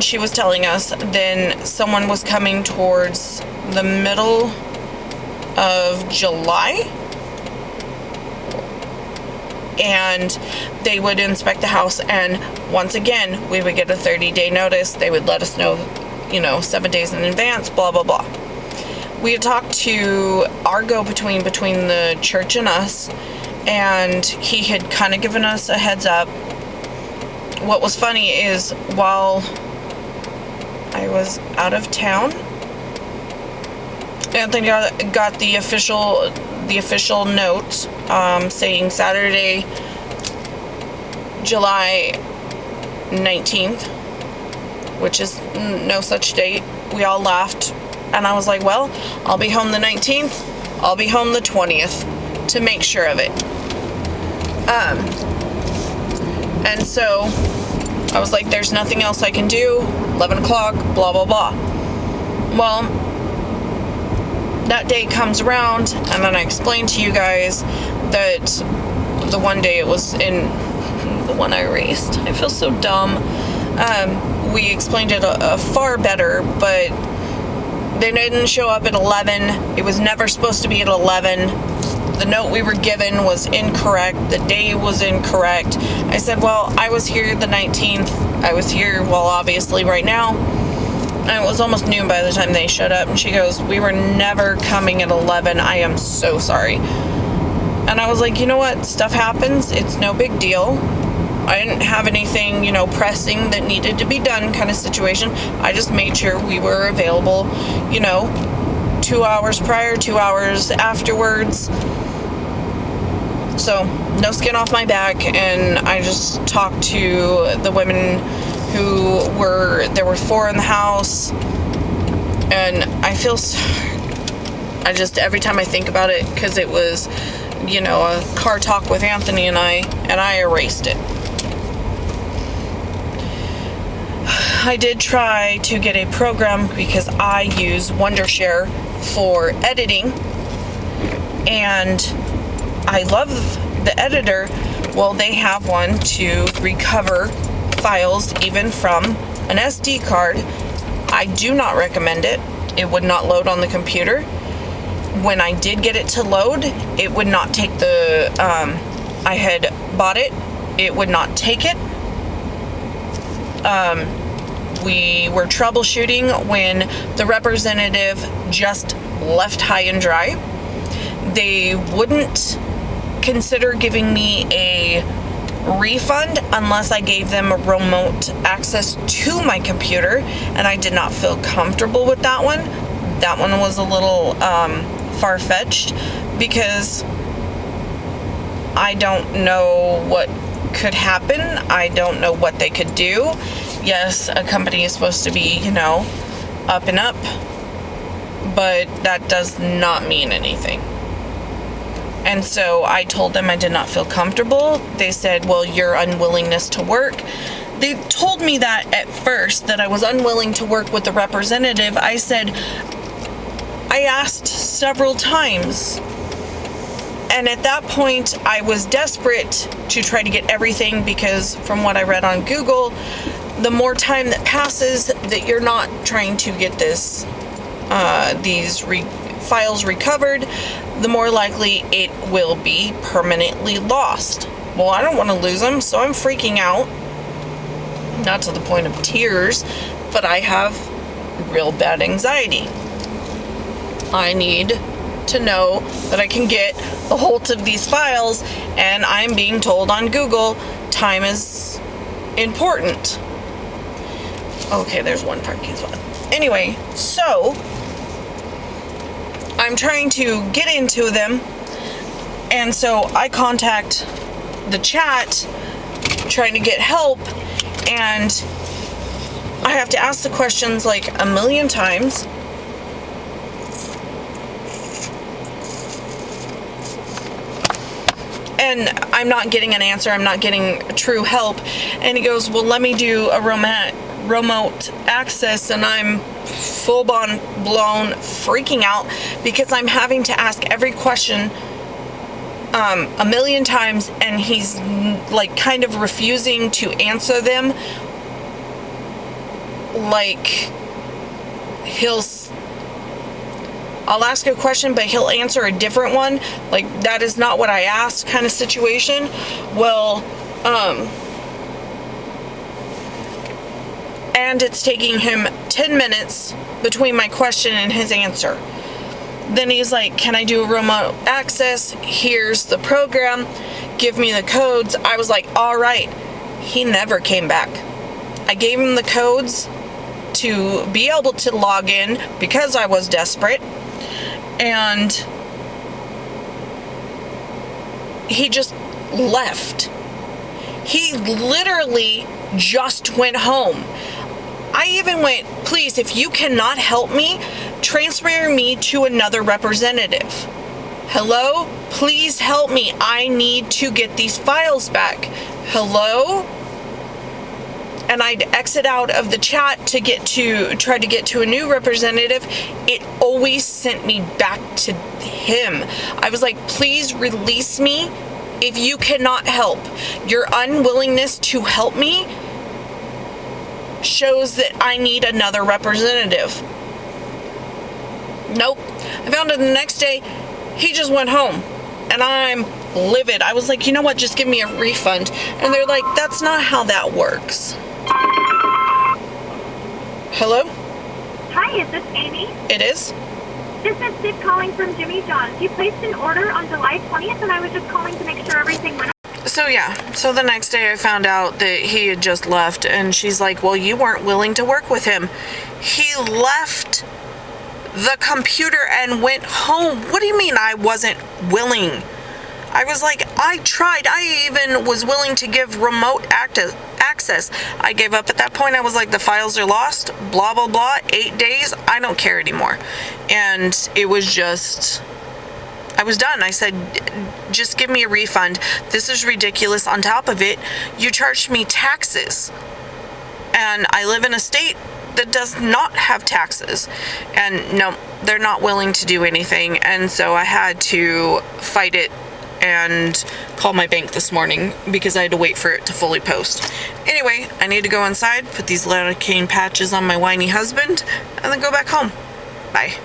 she was telling us, then someone was coming towards the middle of July, and they would inspect the house, and once again we would get a 30-day notice. They would let us know, 7 days in advance, blah blah blah. We had talked to our go-between between the church and us, and he had kind of given us a heads up. What was funny is, while I was out of town, Anthony got the official note saying Saturday, July 19th, which is no such date. We all laughed, and I was like, well, I'll be home the 19th, I'll be home the 20th to make sure of it. And so I was like, there's nothing else I can do, 11 o'clock, blah blah blah. Well, that day comes around, and then I explained to you guys that the one day it was in the one I erased. I feel so dumb. We explained it far better, but they didn't show up at 11. It was never supposed to be at 11. The note we were given was incorrect. The day was incorrect. I said, well, I was here the 19th. I was here, well, obviously right now. And it was almost noon by the time they showed up. And she goes, we were never coming at 11. I am so sorry. And I was like, you know what? Stuff happens. It's no big deal. I didn't have anything, pressing that needed to be done kind of situation. I just made sure we were available, 2 hours prior, 2 hours afterwards. So, no skin off my back. And I just talked to the women there were 4 in the house, and I feel every time I think about it, because it was, a car talk with Anthony and I erased it. I did try to get a program because I use Wondershare for editing, and I love the editor. Well, they have one to recover files even from an SD card. I do not recommend it. It would not load on the computer. When I did get it to load, it would not take I had bought it. It would not take it. We were troubleshooting when the representative just left high and dry. They wouldn't consider giving me a refund unless I gave them a remote access to my computer, and I did not feel comfortable with that one. That one was a little far-fetched, because I don't know what could happen. I don't know what they could do. Yes, a company is supposed to be, up and up, but that does not mean anything. And so I told them I did not feel comfortable. They said, well, your unwillingness to work. They told me that at first, that I was unwilling to work with the representative. I said, I asked several times. And at that point, I was desperate to try to get everything, because from what I read on Google, the more time that passes that you're not trying to get these files recovered, the more likely it will be permanently lost. Well, I don't want to lose them, so I'm freaking out. Not to the point of tears, but I have real bad anxiety. I need to know that I can get a hold of these files, and I'm being told on Google time is important. Okay, there's one parking spot. Anyway, so I'm trying to get into them, and so I contact the chat trying to get help, and I have to ask the questions like a million times. And I'm not getting an answer. I'm not getting true help. And he goes, well, let me do a remote access. And I'm full-blown freaking out, because I'm having to ask every question a million times, and he's like kind of refusing to answer them like I'll ask a question, but he'll answer a different one. Like, that is not what I asked kind of situation. Well, and it's taking him 10 minutes between my question and his answer. Then he's like, can I do a remote access? Here's the program. Give me the codes. I was like, all right. He never came back. I gave him the codes to be able to log in because I was desperate. And he just left. He literally just went home. I even went, please, if you cannot help me, transfer me to another representative. Hello? Please help me. I need to get these files back. Hello? And I'd exit out of the chat to try to get to a new representative. It always sent me back to him. I was like, please release me if you cannot help. Your unwillingness to help me shows that I need another representative. Nope. I found out the next day, he just went home. And I'm livid. I was like, you know what? Just give me a refund. And they're like, that's not how that works. Hello? Hi, is this Amy? It is? This is Sid calling from Jimmy John's. You placed an order on July 20th, and I was just calling to make sure everything went. So the next day I found out that he had just left, and she's like, well, you weren't willing to work with him. He left the computer and went home. What do you mean I wasn't willing? I was like, I tried. I even was willing to give remote access. I gave up at that point. I was like, the files are lost, blah, blah, blah, 8 days. I don't care anymore. And it was just, I was done. I said, just give me a refund. This is ridiculous. On top of it, you charged me taxes. And I live in a state that does not have taxes. And no, they're not willing to do anything. And so I had to fight it and call my bank this morning because I had to wait for it to fully post. Anyway, I need to go inside, put these lidocaine patches on my whiny husband, and then go back home. Bye.